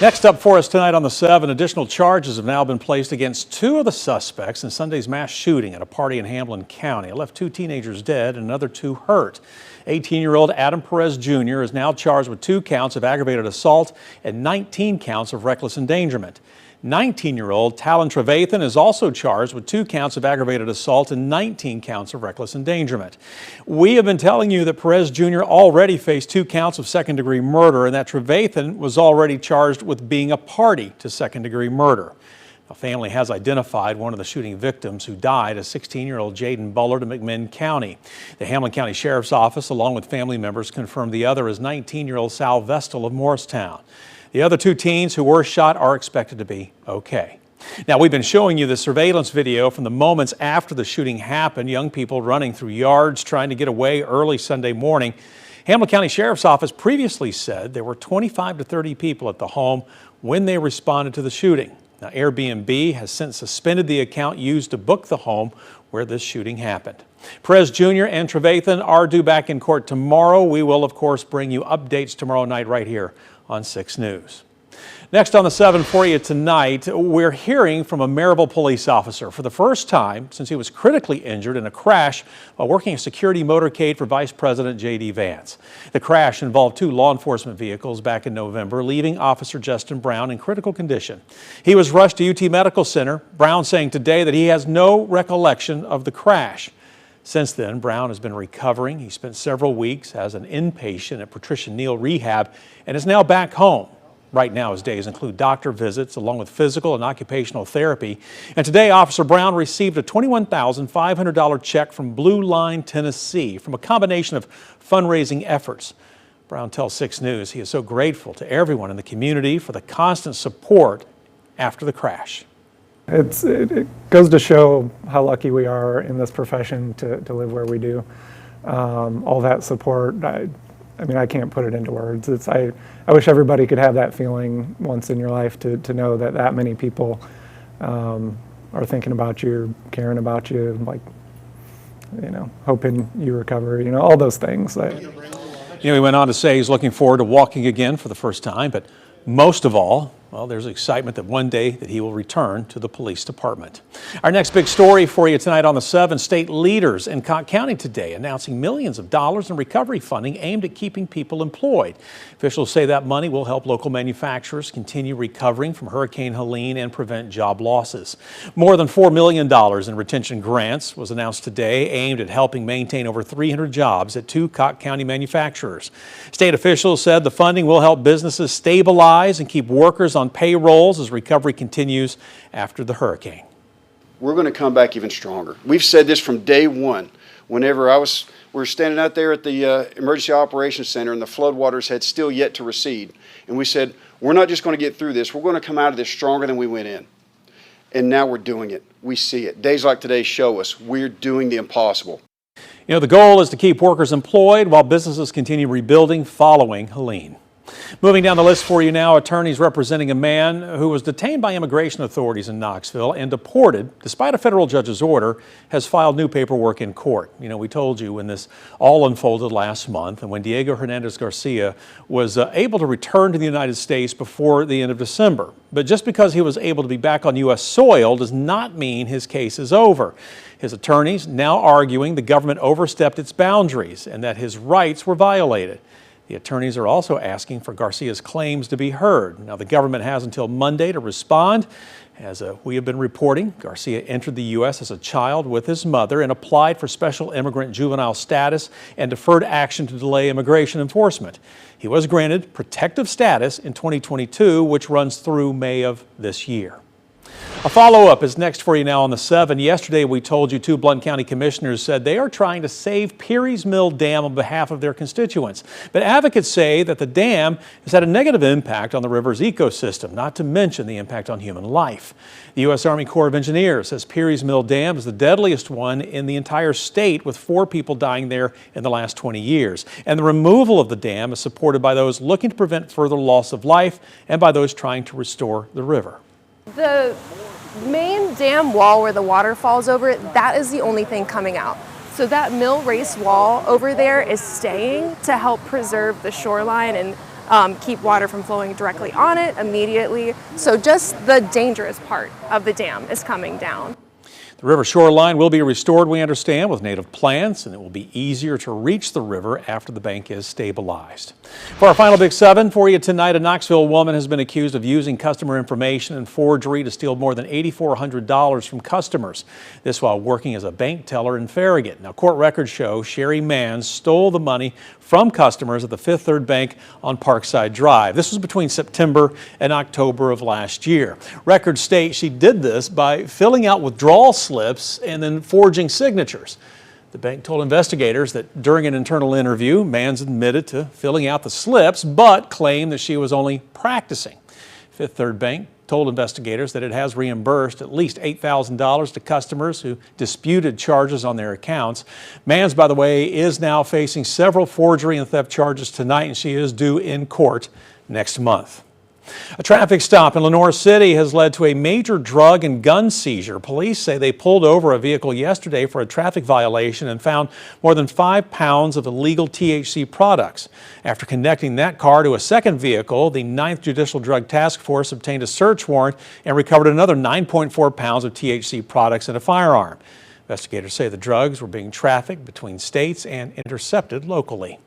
Next up for us tonight on the 7, additional charges have now been placed against 2 of the suspects in Sunday's mass shooting at a party in Hamblen County. It left 2 teenagers dead and another 2 hurt. 18-year-old Adam Perez Jr. is now charged with 2 counts of aggravated assault and 19 counts of reckless endangerment. 19-year-old Talon Trevathan is also charged with 2 counts of aggravated assault and 19 counts of reckless endangerment. We have been telling you that Perez Jr. already faced 2 counts of second-degree murder and that Trevathan was already charged with being a party to second-degree murder. A family has identified one of the shooting victims who died as 16-year-old Jaden Bullard in McMinn County. The Hamblen County Sheriff's Office, along with family members, confirmed the other is 19-year-old Sal Vestal of Morristown. The other 2 teens who were shot are expected to be okay. Now, we've been showing you the surveillance video from the moments after the shooting happened. Young people running through yards trying to get away early Sunday morning. Hamblen County Sheriff's Office previously said there were 25 to 30 people at the home when they responded to the shooting. Now, Airbnb has since suspended the account used to book the home where this shooting happened. Perez Jr. and Trevathan are due back in court tomorrow. We will, of course, bring you updates tomorrow night right here on 6 News. Next on the 7 for you tonight, we're hearing from a Maryville police officer for the first time since he was critically injured in a crash while working a security motorcade for Vice President JD Vance. The crash involved 2 law enforcement vehicles back in November, leaving Officer Justin Brown in critical condition. He was rushed to UT Medical Center, Brown saying today that he has no recollection of the crash. Since then, Brown has been recovering. He spent several weeks as an inpatient at Patricia Neal Rehab and is now back home. Right now, his days include doctor visits along with physical and occupational therapy. And today, Officer Brown received a $21,500 check from Blue Line, Tennessee, from a combination of fundraising efforts. Brown tells 6 News he is so grateful to everyone in the community for the constant support after the crash. It goes to show how lucky we are in this profession to live where we do. All that support, I mean, I can't put it into words. I wish everybody could have that feeling once in your life to know that that many people are thinking about you, caring about you, like, you know, hoping you recover, you know, all those things. He went on to say he's looking forward to walking again for the first time, but most of all, well, there's excitement that one day that he will return to the police department. Our next big story for you tonight on the 7, state leaders in Cocke County today announcing millions of dollars in recovery funding aimed at keeping people employed. Officials say that money will help local manufacturers continue recovering from Hurricane Helene and prevent job losses. More than $4 million in retention grants was announced today, aimed at helping maintain over 300 jobs at 2 Cocke County manufacturers. State officials said the funding will help businesses stabilize and keep workers on payrolls as recovery continues after the hurricane. We're going to come back even stronger. We've said this from day one. Whenever we were standing out there at the Emergency Operations Center and the floodwaters had still yet to recede. And we said, we're not just going to get through this, we're going to come out of this stronger than we went in. And now we're doing it. We see it. Days like today show us we're doing the impossible. You know, the goal is to keep workers employed while businesses continue rebuilding following Helene. Moving down the list for you now, attorneys representing a man who was detained by immigration authorities in Knoxville and deported, despite a federal judge's order, has filed new paperwork in court. You know, we told you when this all unfolded last month and when Diego Hernandez Garcia was able to return to the United States before the end of December. But just because he was able to be back on U.S. soil does not mean his case is over. His attorneys now arguing the government overstepped its boundaries and that his rights were violated. The attorneys are also asking for Garcia's claims to be heard. Now, the government has until Monday to respond. As we have been reporting, Garcia entered the U.S. as a child with his mother and applied for special immigrant juvenile status and deferred action to delay immigration enforcement. He was granted protective status in 2022, which runs through May of this year. A follow-up is next for you now on the 7. Yesterday, we told you 2 Blount County commissioners said they are trying to save Peery's Mill Dam on behalf of their constituents. But advocates say that the dam has had a negative impact on the river's ecosystem, not to mention the impact on human life. The U.S. Army Corps of Engineers says Peery's Mill Dam is the deadliest one in the entire state, with 4 people dying there in the last 20 years. And the removal of the dam is supported by those looking to prevent further loss of life and by those trying to restore the river. The main dam wall where the water falls over it, that is the only thing coming out. So that mill race wall over there is staying to help preserve the shoreline and keep water from flowing directly on it immediately. So just the dangerous part of the dam is coming down. The river shoreline will be restored, we understand, with native plants, and it will be easier to reach the river after the bank is stabilized. For our final Big 7 for you tonight, a Knoxville woman has been accused of using customer information and forgery to steal more than $8,400 from customers. This while working as a bank teller in Farragut. Now, court records show Sherry Manns stole the money from customers at the Fifth Third Bank on Parkside Drive. This was between September and October of last year. Records state she did this by filling out withdrawal slips and then forging signatures. The bank told investigators that during an internal interview, Manns admitted to filling out the slips, but claimed that she was only practicing. Fifth Third Bank told investigators that it has reimbursed at least $8,000 to customers who disputed charges on their accounts. Manns, by the way, is now facing several forgery and theft charges tonight, and she is due in court next month. A traffic stop in Lenoir City has led to a major drug and gun seizure. Police say they pulled over a vehicle yesterday for a traffic violation and found more than 5 pounds of illegal THC products. After connecting that car to a second vehicle, the 9th Judicial Drug Task Force obtained a search warrant and recovered another 9.4 pounds of THC products and a firearm. Investigators say the drugs were being trafficked between states and intercepted locally.